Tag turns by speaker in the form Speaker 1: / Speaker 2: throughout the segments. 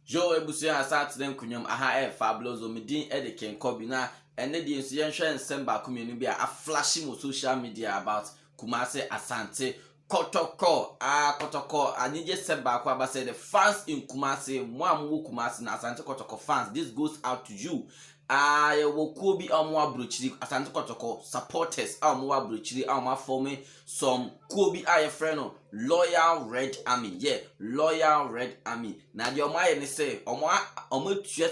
Speaker 1: Joe Ebusia asat them kunyum aha fabulous omidin Ken Kobi na ene di nso yenhwe nsem ba komenu bi a flashing on social media about Kumasi Asante Kotoko Kotoko anije sem ba kwa ba say the fans in Kumasi mo Kumasi na Asante Kotoko fans, this goes out to you. Wokuo bi amwa abrochiri Asante Kotoko supporters amwa abrochiri amwa forming some kuo bi aye friend no Loyal Red Army. Yeah, Loyal Red Army. Na the omaye ne say omo tua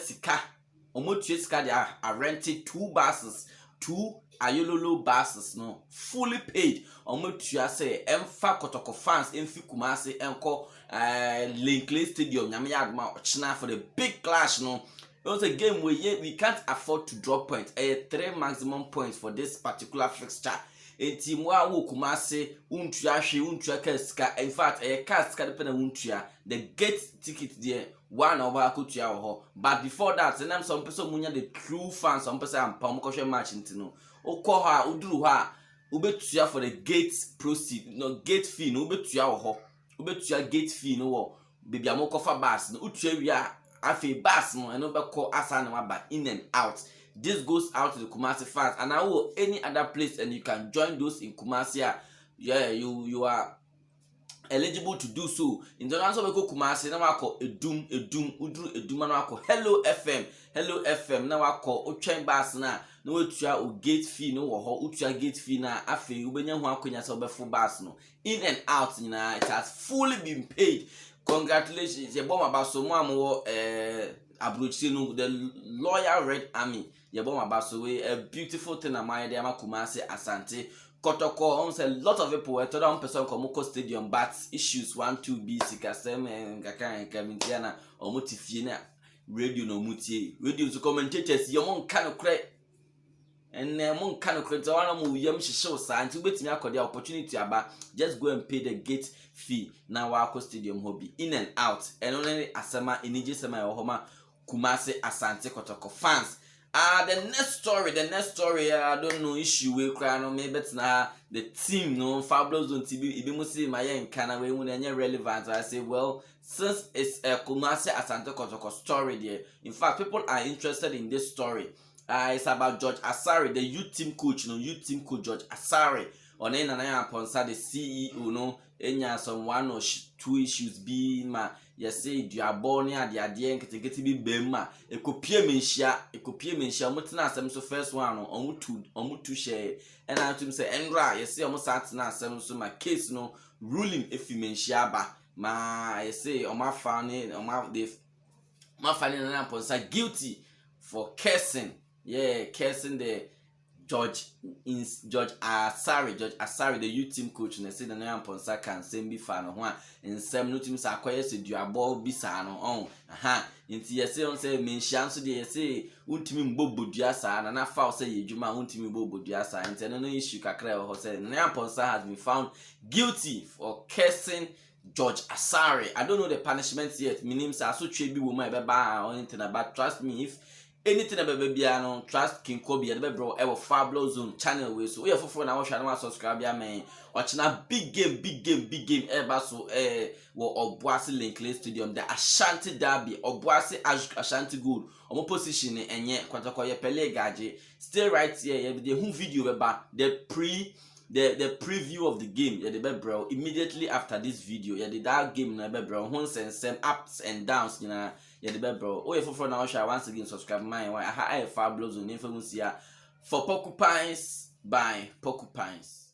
Speaker 1: sika they rented 2 buses, 2 Ayololo buses no fully paid. Omo tua say emfa Kotoko fans emfi Kumasi enko Linkley Stadium nyame yadma ochina for the big clash no. It was a game where we can't afford to drop points. 3 maximum points for this particular fixture. A team wa wo Kumasi untua hwe untua kaska. In fact, kaska depend on untua. The gate ticket there 1 over akutua ho. But before that, then some person munya the true fans, some person am pam ko hwe match ntino. Okọ ha uduru ha ubetua for the gate proceed, no gate fee no ubetua ho. Ubetua gate fee no wo. Baby amokofa bus no utua wi afi bus no eno beko asa na maba in and out. This goes out to the Kumasi fans, and I will any other place, and you can join those in Kumasi. Yeah, you are eligible to do so. In the answer we go Kumasi na wako edum udru edum na wako Hello FM na wako otwen bus na wetua o gate fee no wo ho utua gate fee na afi ubenya ho akonya se obefo bus no in and out na it has fully been paid. Congratulations, your bomb about so more abrochino the Loyal Red Army. Your bomb about so a beautiful thing am I there Kumasi Asante Kotoko. Almost a lot of people were told on person Komoko Stadium, but issues 1-2 BC Kasem and Kaka and Kavintiana or Mutifina radio no mutie radio to commentators your mon kind of credit. And mon kind of credit one yam show sign to bet me the opportunity about just go and pay the gate fee na wako stadium hobby in and out and only asama iniji sema homa Kumasi Asante Kotoko fans. The next story I don't know issue we cry no maybe na the team no Fabulous on TV ibi musi maye nkana we mu na relevant. I say well, since it's a Kumasi Asante Kotoko story there, in fact people are interested in this story. It's about George Asare, the youth team coach George Asare. On na Ponsa, the CEO no enya some 1 or 2 issues be ma say duabonia the adie nkete bi bemma ekopie menhia omutina asem so first one no omutu share and I to say enra say omusat na asem so ma case no ruling efi menhia ba ma say omafane na Ponsa guilty for cursing the George Asare, the youth team coach, and said the name Ponsa can send be fan of one and some new teams are quiet to do a ball bisano on. Into your say mention so they say ultimate bobo diasa and I found say you ultimate bobo diasa and no issue kakra or said Nyan Ponsa has been found guilty for cursing George Asare. I don't know the punishments yet. My name's also Trebi woman or anything about trust me if anything about baby no trust King Kobi the bro ever Fabulous Zone channel way so we are for now channel subscribe ya man watching a big game ever so Obuasi Linkley Stadium the Ashanti Derby Obuasi Ashanti Gold omo position enye kwatako ye pele gaje stay right here the whole video about the preview of the game the bro immediately after this video that game na bro won some ups and downs the bro oh for now once again subscribe mine I Fabulous Zone infamous here for Porcupines by Porcupines.